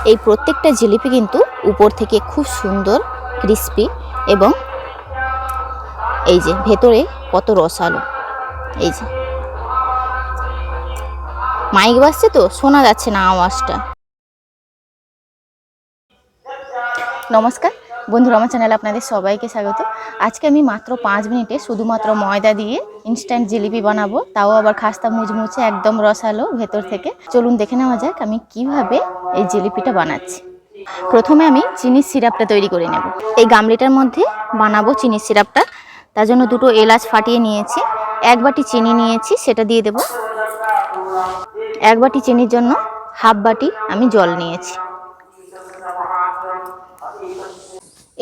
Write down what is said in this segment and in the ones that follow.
এই প্রত্যেকটা জিলিপি কিন্তু উপর থেকে খুব সুন্দর ক্রিস্পি এবং এই যে ভেতরে কত রসালো। এই যে মাইক বাজছে তো শোনা যাচ্ছে না আওয়াজটা। নমস্কার বন্ধুরা, আমার চ্যানেলে আপনাদের সবাইকে স্বাগত। আজকে আমি মাত্র 5 মিনিটে শুধুমাত্র ময়দা দিয়ে ইনস্ট্যান্ট জিলিপি বানাবো, তাও আবার খাস্তা মুচমুচে একদম রসালো ভেতর থেকে। চলুন দেখে নেওয়া যাক আমি কিভাবে এই জিলিপিটা বানাচ্ছি। প্রথমে আমি চিনির সিরাপটা তৈরি করে নেব। এই গামলিটার মধ্যে বানাবো চিনির সিরাপটা। তার জন্য 2টো এলাচ ফাটিয়ে নিয়েছি, 1 বাটি চিনি নিয়েছি, সেটা দিয়ে দেব। 1 বাটি চিনির জন্য 1/2 বাটি আমি জল নিয়েছি।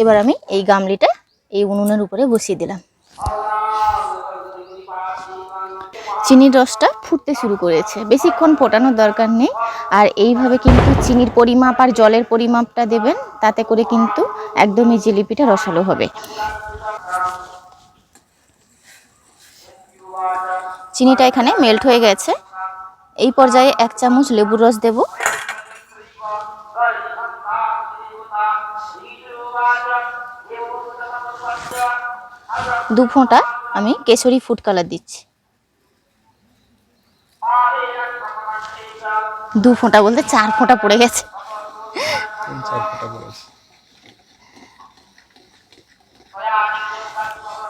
এবার আমি এই গামলিটা এই উনুনের উপরে বসিয়ে দিলাম। চিনির রসটা ফুটতে শুরু করেছে, বেশিক্ষণ ফোটানোর দরকার নেই। আর এইভাবে কিন্তু চিনির পরিমাপ আর জলের পরিমাপটা দেবেন, তাতে করে কিন্তু একদমই জিলিপিটা রসালো হবে। চিনিটা এখানে মেল্ট হয়ে গেছে। এই পর্যায়ে 1 চামচ লেবুর রস দেব। দু ফোঁটা আমি কেশরি ফুড কালার দিচ্ছি। 2 ফোঁটা বলতে 4 ফোঁটা পড়ে গেছে।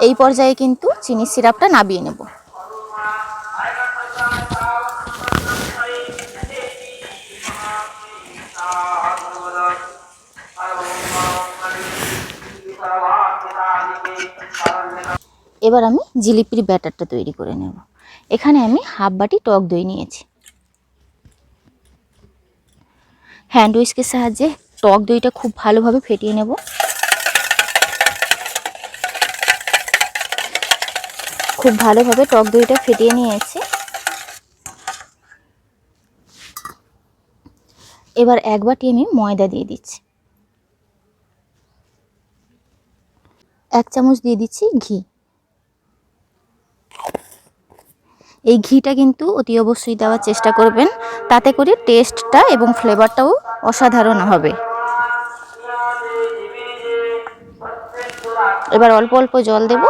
এই পর্যায়ে কিন্তু চিনির সিরাপটা নামিয়ে নেব। এবার আমি জিলিপির ব্যাটারটা তৈরি করে নেব। এখানে আমি 1/2 বাটি টক দই নিয়েছি। হ্যান্ড উইস্কের সাহায্যে টক দইটা খুব ভালোভাবে ফেটিয়ে নেব। খুব ভালোভাবে টক দইটা ফেটিয়ে নিয়েছি। এবার 1 বাটি আমি ময়দা দিয়ে দিচ্ছি। 1 চামচ দিয়ে দিচ্ছি ঘি। এই ঘিটা কিন্তু অতি অবশ্যই দেওয়ার চেষ্টা করবেন, তাতে করে টেস্টটা এবং ফ্লেভারটাও অসাধারণ হবে। এবার অল্প অল্প জল দেব।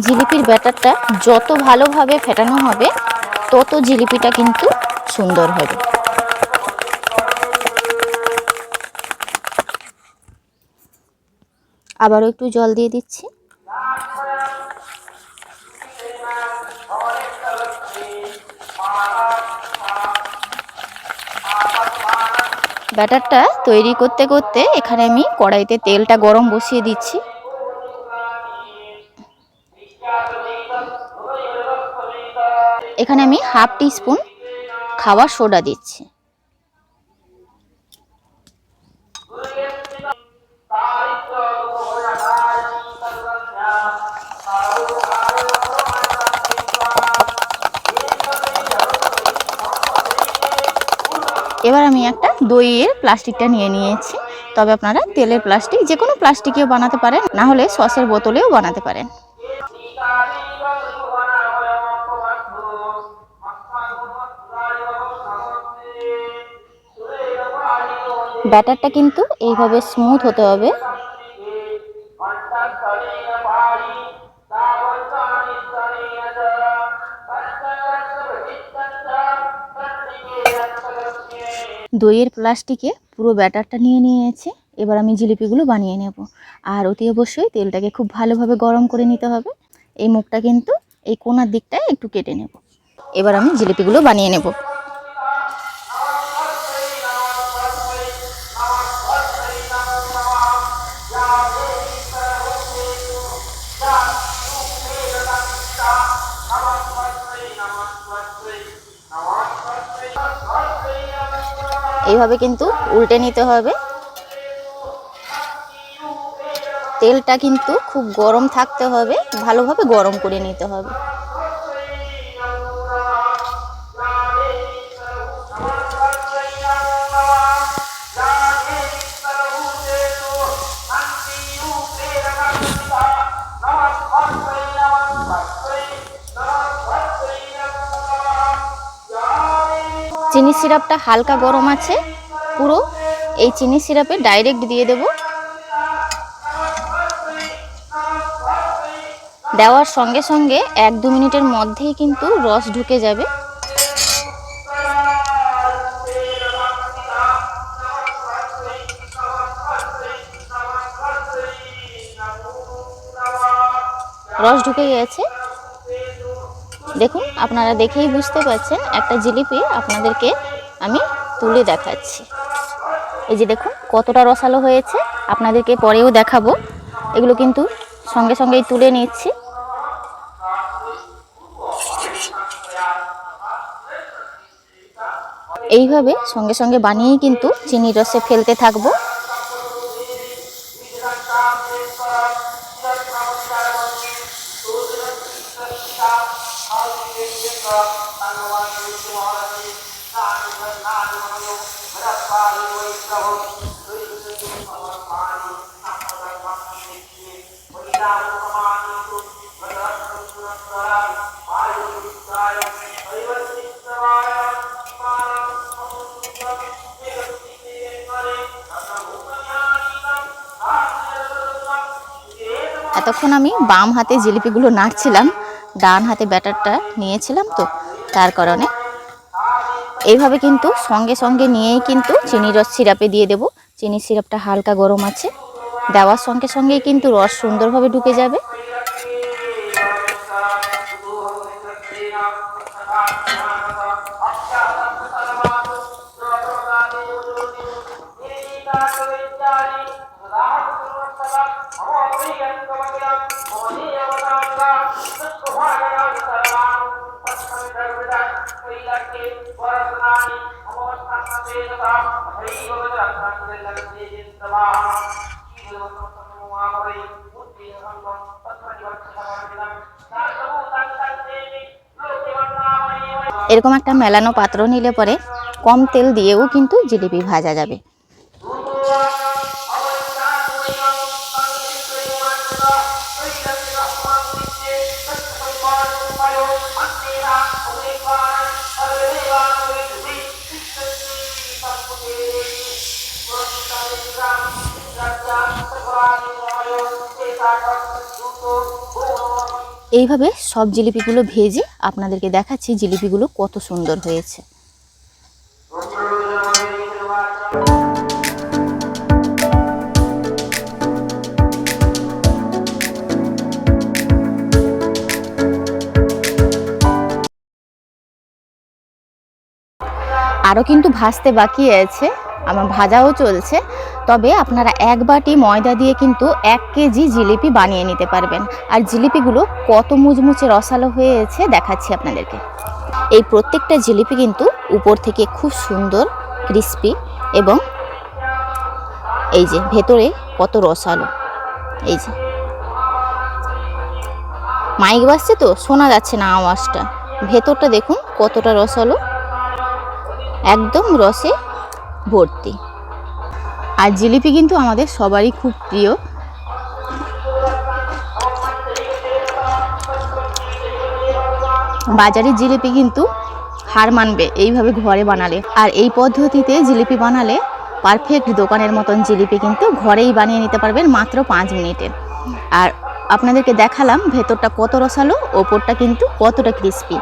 জিলিপির ব্যাটারটা যত ভালোভাবে ফেটানো হবে তত জিলিপিটা কিন্তু সুন্দর হবে। আবারও একটু জল দিয়ে দিচ্ছি। ব্যাটারটা তৈরি করতে করতে এখানে আমি কড়াইতে তেলটা গরম বসিয়ে দিচ্ছি। এখানে আমি 1/2 টিস্পুন খাবার সোডা দিচ্ছি। এবার আমি একটা দইয়ের প্লাস্টিকটা নিয়ে নিয়েছি, তবে আপনারা তেলের প্লাস্টিক যে কোনো প্লাস্টিকেও বানাতে পারেন, না হলে সসের বোতলেও বানাতে পারেন। ব্যাটারটা কিন্তু এইভাবে স্মুথ হতে হবে। দইয়ের প্লাস্টিকে পুরো ব্যাটারটা নিয়ে নিয়েছি। এবার আমি জিলিপিগুলো বানিয়ে নেব। আর অতি অবশ্যই তেলটাকে খুব ভালোভাবে গরম করে নিতে হবে। এই মুখটা কিন্তু এই কোণার দিকটায় একটু কেটে নেব। এবার আমি জিলিপিগুলো বানিয়ে নেব। এইভাবে কিন্তু উল্টে নিতে হবে। তেলটা কিন্তু খুব গরম থাকতে হবে, ভালোভাবে গরম করে নিতে হবে। এইভাবে চিনি সিরাপটা হালকা গরম আছে, পুরো এই চিনি সিরাপে ডাইরেক্ট দিয়ে দেব। দেওয়ার সঙ্গে সঙ্গে 1-2 মিনিটের মধ্যেই কিন্তু রস ঢুকে যাবে। রস ঢুকে গেছে, দেখুন, আপনারা দেখেই বুঝতে পারছেন। একটা জিলিপি আপনাদেরকে আমি তুলে দেখাচ্ছি। এই যে দেখুন কতটা রসালো হয়েছে, আপনাদেরকে পরেও দেখাবো। এগুলো কিন্তু সঙ্গে সঙ্গেই তুলে নিচ্ছি। এইভাবে সঙ্গে সঙ্গে বানিয়েই কিন্তু চিনির রসে ফেলতে থাকবো। এতক্ষণ আমি বাম হাতে জিলিপিগুলো নাড়ছিলাম, ডান হাতে ব্যাটারটা নিয়েছিলাম, তো তার কারণে এইভাবে কিন্তু সঙ্গে সঙ্গে নিয়েই কিন্তু চিনি রস সিরাপে দিয়ে দেব। চিনি সিরাপটা হালকা গরম আছে, দেওয়ার সঙ্গে সঙ্গেই কিন্তু রস সুন্দরভাবে ঢুকে যাবে। এরকম একটা মেলানো পাত্র নিলে পরে কম তেল দিয়েও কিন্তু জিলিপি ভাজা যাবে। এইভাবে সব জিলিপিগুলো ভেজে আপনাদেরকে দেখাচ্ছি জিলিপিগুলো কত সুন্দর হয়েছে। আরও কিন্তু ভাজতে বাকি আছে, আমার ভাজাও চলছে। তবে আপনারা 1 বাটি ময়দা দিয়ে কিন্তু 1 কেজি জিলিপি বানিয়ে নিতে পারবেন। আর জিলিপিগুলো কত মুচমুচে রসালো হয়েছে দেখাচ্ছি আপনাদেরকে। এই প্রত্যেকটা জিলিপি কিন্তু উপর থেকে খুব সুন্দর ক্রিস্পি, এবং এই যে ভেতরে কত রসালো। এই যে মাইক বাজছে তো শোনা যাচ্ছে না আওয়াজটা, ভেতরটা দেখুন কতটা রসালো, একদম রসে ভর্তি। আর জিলিপি কিন্তু আমাদের সবারই খুব প্রিয়। বাজারের জিলিপি কিন্তু হার মানবে এইভাবে ঘরে বানালে। আর এই পদ্ধতিতে জিলিপি বানালে পারফেক্ট দোকানের মতন জিলিপি কিন্তু ঘরেই বানিয়ে নিতে পারবেন মাত্র 5 মিনিটে। আর আপনাদেরকে দেখালাম ভেতরটা কত রসালো, ওপরটা কিন্তু কতটা ক্রিস্পি।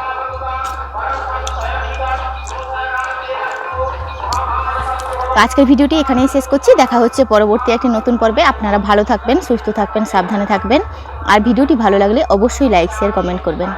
আজকের ভিডিওটি এখানেই শেষ করছি, দেখা হচ্ছে পরবর্তী একটি নতুন পর্বে। আপনারা ভালো থাকবেন, সুস্থ থাকবেন, সাবধানে থাকবেন। আর ভিডিওটি ভালো লাগলে অবশ্যই লাইক, শেয়ার, কমেন্ট করবেন।